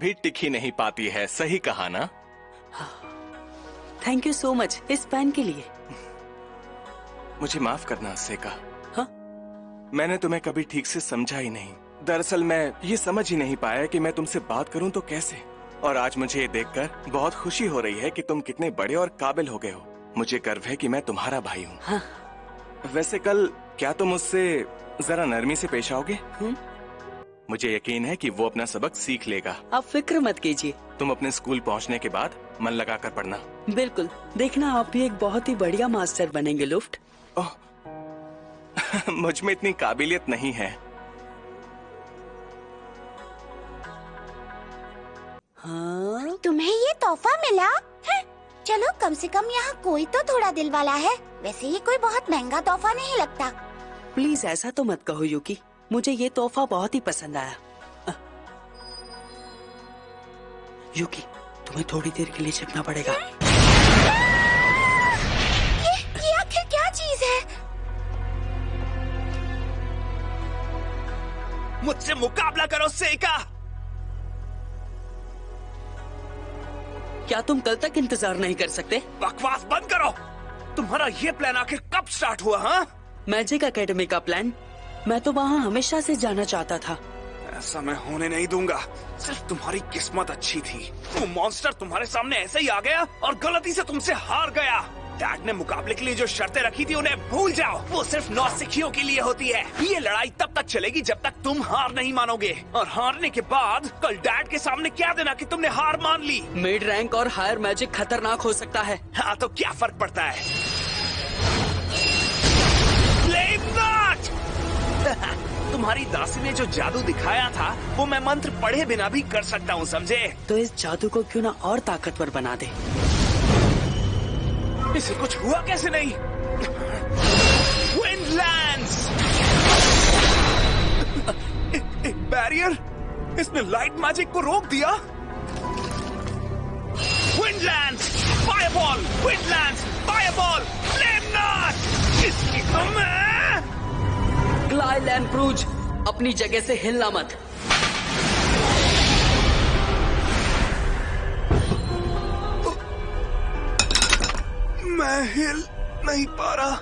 भी टिक ही नहीं पाती है, सही कहा ना? थैंक यू सो मच इस पेन के लिए। मुझे माफ करना सेका। हाँ? मैंने तुम्हें कभी ठीक से समझा ही नहीं। दरअसल मैं ये समझ ही नहीं पाया कि मैं तुमसे बात करूं तो कैसे। और आज मुझे ये देखकर बहुत खुशी हो रही है कि तुम कितने बड़े और काबिल हो गए हो। मुझे गर्व है कि मैं तुम्हारा भाई हूँ। हाँ। वैसे कल क्या तुम उससे जरा नरमी से पेश आओगे? मुझे यकीन है कि वो अपना सबक सीख लेगा। आप फिक्र मत कीजिए। तुम अपने स्कूल पहुंचने के बाद मन लगाकर पढ़ना। बिल्कुल, देखना आप भी एक बहुत ही बढ़िया मास्टर बनेंगे लुफ्ट। ओह, मुझ में इतनी काबिलियत नहीं है। हाँ? तुम्हें ये तोहफा मिला है? चलो कम से कम यहाँ कोई तो थोड़ा दिल वाला है। वैसे ये कोई बहुत महंगा तोहफा नहीं लगता। प्लीज ऐसा तो मत कहो यूकी, मुझे ये तोहफा बहुत ही पसंद आया। यूकी, तुम्हें थोड़ी देर के लिए छिपना पड़ेगा। ये आखिर क्या चीज है? मुझसे मुकाबला करो सेका। क्या तुम कल तक इंतजार नहीं कर सकते? बकवास बंद करो। तुम्हारा ये प्लान आखिर कब स्टार्ट हुआ? हाँ, मैजिक एकेडमी का प्लान? मैं तो वहाँ हमेशा से जाना चाहता था। ऐसा मैं होने नहीं दूंगा। सिर्फ तुम्हारी किस्मत अच्छी थी। वो मॉन्स्टर तुम्हारे सामने ऐसे ही आ गया और गलती से तुमसे हार गया। डैड ने मुकाबले के लिए जो शर्तें रखी थी उन्हें भूल जाओ। वो सिर्फ नौसिखियों के लिए होती है। ये लड़ाई तब तक चलेगी जब तक तुम हार नहीं मानोगे। और हारने के बाद कल डैड के सामने क्या देना कि तुमने हार मान ली। मिड रैंक और हायर मैजिक खतरनाक हो सकता है। हाँ, तो क्या फर्क पड़ता है? Flame not! तुम्हारी दासी ने जो जादू दिखाया था वो मैं मंत्र पढ़े बिना भी कर सकता हूँ, समझे? तो इस जादू को क्यों ना और ताकतवर बना दे। इसे कुछ हुआ कैसे नहीं? विंडलैंड्स! एक बैरियर? इसने लाइट मैजिक को रोक दिया। विंडलैंड्स! फायरबॉल! विंडलैंड्स! फायरबॉल! Flame not! इसकी तो मैं... ग्लाइ लैम्प्रूज, अपनी जगह से हिलना मत। मैं हिल नहीं पा रहा।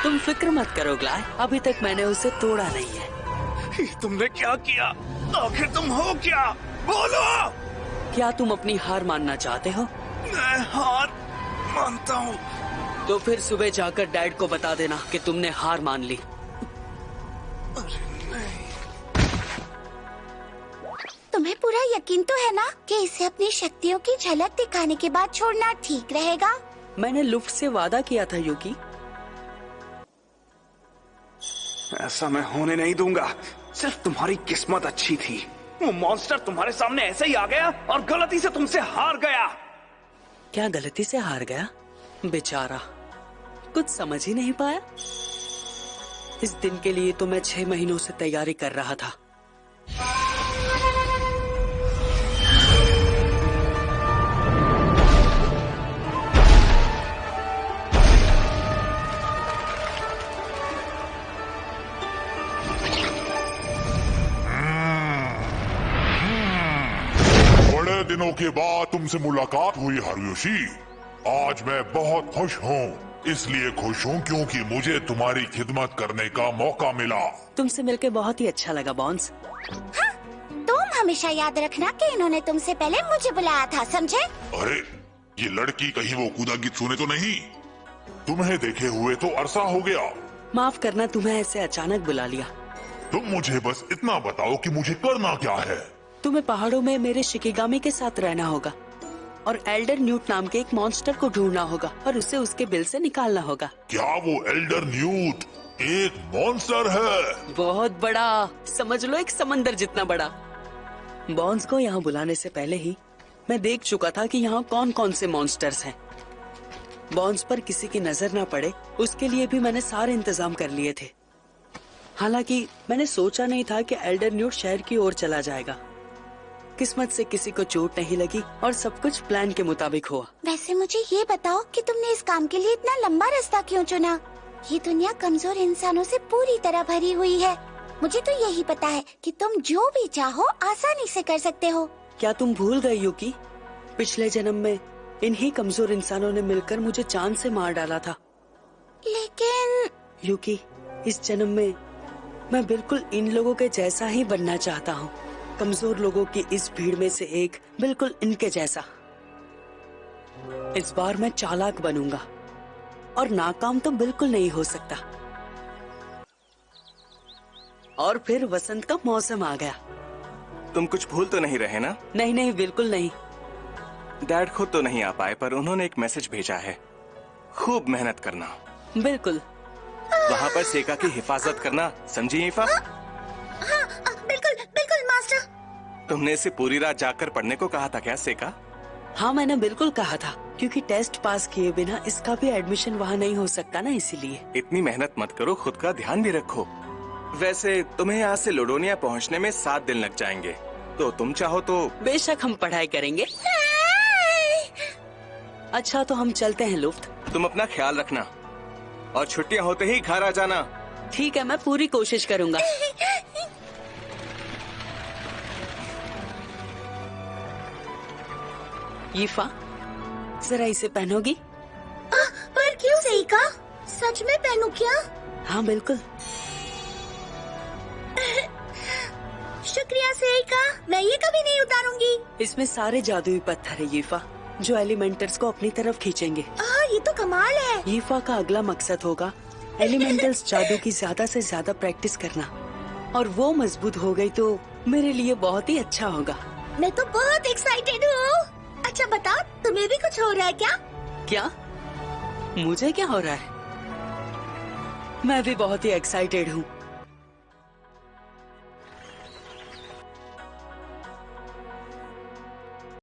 तुम फिक्र मत करो ग्लाइ, अभी तक मैंने उसे तोड़ा नहीं है। तुमने क्या किया? आखिर तुम हो क्या? बोलो! क्या तुम अपनी हार मानना चाहते हो? मैं हार मानता हूँ। तो फिर सुबह जाकर डैड को बता देना कि तुमने हार मान ली। अरे नहीं। तुम्हें पूरा यकीन तो है ना कि इसे अपनी शक्तियों की झलक दिखाने के बाद छोड़ना ठीक रहेगा? मैंने लुफ्ट से वादा किया था यूकी। ऐसा मैं होने नहीं दूंगा। सिर्फ तुम्हारी किस्मत अच्छी थी। वो मॉन्स्टर तुम्हारे सामने ऐसे ही आ गया और गलती से तुमसे हार गया। क्या गलती से हार गया? बेचारा, कुछ समझ ही नहीं पाया। इस दिन के लिए तो मैं 6 महीनों से तैयारी कर रहा था। बड़े दिनों के बाद तुमसे मुलाकात हुई हारुयोशी। आज मैं बहुत खुश हूँ। इसलिए खुश हूँ क्योंकि मुझे तुम्हारी खिदमत करने का मौका मिला। तुमसे मिलकर बहुत ही अच्छा लगा बॉन्स। हाँ, तुम हमेशा याद रखना कि इन्होंने तुमसे पहले मुझे बुलाया था, समझे? अरे, ये लड़की कहीं वो कूदा गीत सुने तो नहीं? तुम्हें देखे हुए तो अरसा हो गया। माफ करना, तुम्हें ऐसे अचानक बुला लिया। तुम मुझे बस इतना बताओ कि मुझे करना क्या है। तुम्हें पहाड़ों में मेरे शिकिगामी के साथ रहना होगा और एल्डर न्यूट नाम के एक मॉन्स्टर को ढूंढना होगा और उसे उसके बिल से निकालना होगा। क्या वो एल्डर न्यूट एक मॉन्स्टर है? बहुत बड़ा, समझ लो एक समंदर जितना बड़ा। बॉन्स को यहाँ बुलाने से पहले ही मैं देख चुका था कि यहाँ कौन कौन से मॉन्स्टर्स हैं। बॉन्स पर किसी की नजर ना पड़े उसके लिए भी मैंने सारे इंतजाम कर लिए थे। हालांकि मैंने सोचा नहीं था कि एल्डर न्यूट शहर की ओर चला जाएगा। किस्मत से किसी को चोट नहीं लगी और सब कुछ प्लान के मुताबिक हुआ। वैसे मुझे ये बताओ कि तुमने इस काम के लिए इतना लंबा रास्ता क्यों चुना? ये दुनिया कमजोर इंसानों से पूरी तरह भरी हुई है। मुझे तो यही पता है कि तुम जो भी चाहो आसानी से कर सकते हो। क्या तुम भूल गई यूकी? पिछले जन्म में इन्हीं कमजोर इंसानों ने मिलकर मुझे चांद से मार डाला था। लेकिन यूकी, इस जन्म में मैं बिल्कुल इन लोगों के जैसा ही बनना चाहता हूँ। कमजोर लोगों की इस भीड़ में से एक, बिल्कुल इनके जैसा। इस बार मैं चालाक बनूंगा और नाकाम तो बिल्कुल नहीं हो सकता। और फिर वसंत का मौसम आ गया। तुम कुछ भूल तो नहीं रहे ना? नहीं नहीं, बिल्कुल नहीं। डैड खुद तो नहीं आ पाए, पर उन्होंने एक मैसेज भेजा है। खूब मेहनत करना। बिल्कुल। वहाँ पर सेका की हिफाजत करना, समझी ईफा? बिल्कुल बिल्कुल मास्टर। तुमने इसे पूरी रात जाकर पढ़ने को कहा था क्या सेका? हाँ, मैंने बिल्कुल कहा था, क्योंकि टेस्ट पास किए बिना इसका भी एडमिशन वहाँ नहीं हो सकता ना, इसीलिए। इतनी मेहनत मत करो, खुद का ध्यान भी रखो। वैसे तुम्हें यहाँ से लोडोनिया पहुँचने में 7 दिन लग जाएंगे, तो तुम चाहो तो। बेशक हम पढ़ाई करेंगे। अच्छा, तो हम चलते हैं लुफ्त। तुम अपना ख्याल रखना और छुट्टियाँ होते ही घर आ जाना। ठीक है, मैं पूरी कोशिश करूंगा। ईफा, जरा इसे पहनोगी? पर क्यों सेका? सच में पहनूं क्या? हाँ बिल्कुल। शुक्रिया सेका, मैं ये कभी नहीं उतारूंगी। इसमें सारे जादुई पत्थर है यीफा, जो एलिमेंटल्स को अपनी तरफ खींचेंगे। ये तो कमाल है। यीफा का अगला मकसद होगा एलिमेंटल्स जादू की ज्यादा से ज्यादा प्रैक्टिस करना, और वो मजबूत हो गई तो मेरे लिए बहुत ही अच्छा होगा। मैं तो बहुत एक्साइटेड हूँ। अच्छा बताओ, तुम्हें भी कुछ हो रहा है क्या? क्या? मुझे क्या हो रहा है? मैं भी बहुत ही एक्साइटेड हूँ।